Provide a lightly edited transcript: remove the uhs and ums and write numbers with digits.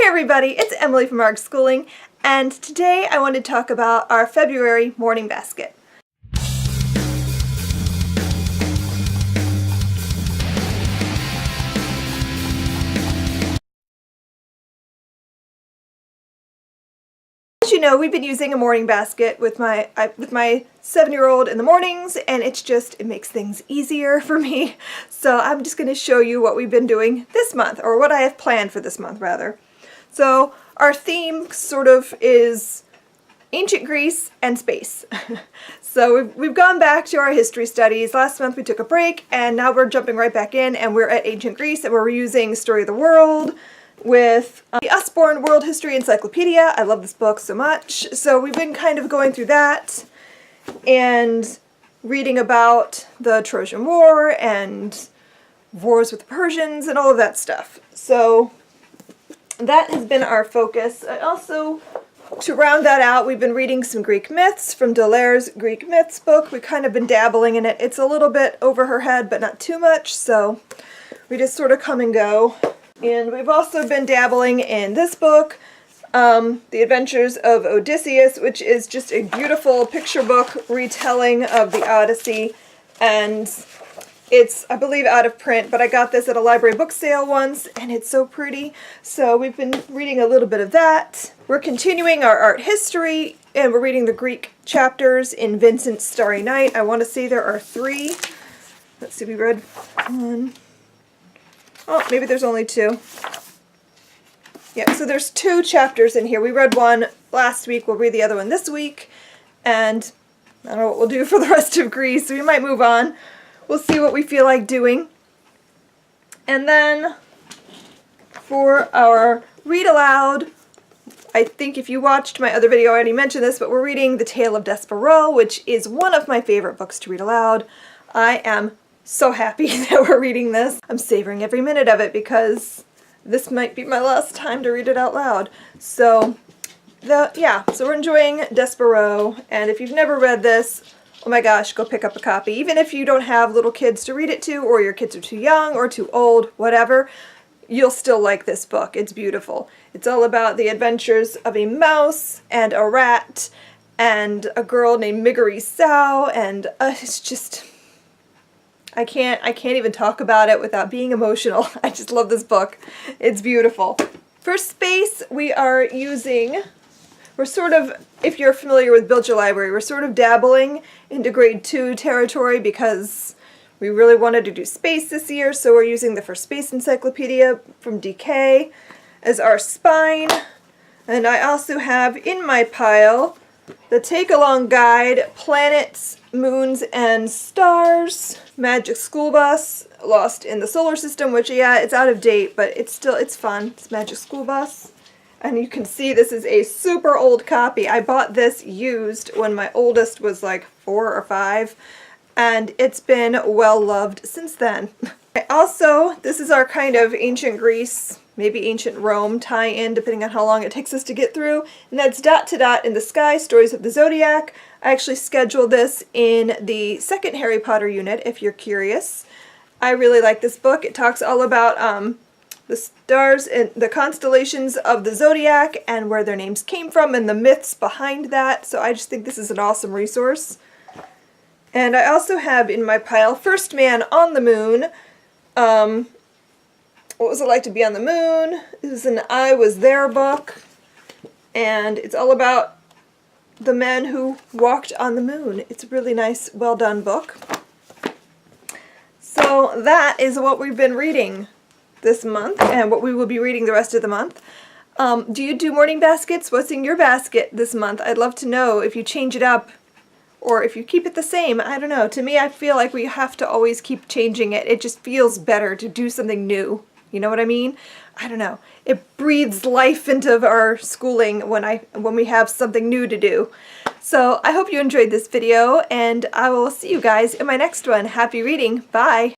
Hey everybody, it's Emily from Schooling, and today I want to talk about our February morning basket. As you know, we've been using a morning basket with my 7-year-old in the mornings, and it makes things easier for me. So I'm just going to show you what we've been doing this month, or what I have planned for this month rather. So our theme sort of is ancient Greece and space. So we've gone back to our history studies. Last month we took a break, and now we're jumping right back in, and we're at ancient Greece, and we're using Story of the World with the Usborne World History Encyclopedia. I love this book so much. So we've been kind of going through that and reading about the Trojan War and wars with the Persians and all of that stuff. So that has been our focus. Also, to round that out, we've been reading some Greek myths from D'Aulaire's Greek Myths book. We've kind of been dabbling in it. It's a little bit over her head, but not too much, so we just sort of come and go. And we've also been dabbling in this book, The Adventures of Odysseus, which is just a beautiful picture book retelling of the Odyssey. And it's, I believe, out of print, but I got this at a library book sale once, and it's so pretty. So we've been reading a little bit of that. We're continuing our art history, and we're reading the Greek chapters in Vincent's Starry Night. I want to say there are 3. Let's see, we read 1. Oh, maybe there's only 2. Yeah, so there's 2 chapters in here. We read one last week. We'll read the other one this week. And I don't know what we'll do for the rest of Greece, so we might move on. We'll see what we feel like doing. And then for our read aloud, I think if you watched my other video, I already mentioned this, but we're reading The Tale of Despereaux, which is one of my favorite books to read aloud. I am so happy that we're reading this. I'm savoring every minute of it because this might be my last time to read it out loud. So so we're enjoying Despereaux, and if you've never read this, oh my gosh, go pick up a copy. Even if you don't have little kids to read it to, or your kids are too young or too old, whatever, you'll still like this book. It's beautiful. It's all about the adventures of a mouse and a rat and a girl named Miggery Sow, and it's just, I can't even talk about it without being emotional. I just love this book. It's beautiful. For space, we're sort of, if you're familiar with Build Your Library, we're sort of dabbling into grade 2 territory because we really wanted to do space this year, so we're using the For Space Encyclopedia from DK as our spine. And I also have in my pile the Take-Along Guide, Planets, Moons, and Stars, Magic School Bus, Lost in the Solar System, which, yeah, it's out of date, but it's fun. It's Magic School Bus. And you can see this is a super old copy. I bought this used when my oldest was like 4 or 5, and it's been well loved since then. Also, this is our kind of ancient Greece, maybe ancient Rome tie-in, depending on how long it takes us to get through, and that's Dot to Dot in the Sky, Stories of the Zodiac. I actually scheduled this in the second Harry Potter unit, if you're curious. I really like this book. It talks all about the stars and the constellations of the zodiac and where their names came from and the myths behind that, so I just think this is an awesome resource. And I also have in my pile First Man on the Moon. What was it like to be on the moon? This is an I Was There book, and it's all about the men who walked on the moon. It's a really nice, well done book. So that is what we've been reading this month, and what we will be reading the rest of the month. Do you do morning baskets? What's in your basket this month? I'd love to know if you change it up or if you keep it the same. I don't know. To me, I feel like we have to always keep changing it. It just feels better to do something new. You know what I mean? I don't know. It breathes life into our schooling when we have something new to do. So I hope you enjoyed this video, and I will see you guys in my next one. Happy reading. Bye!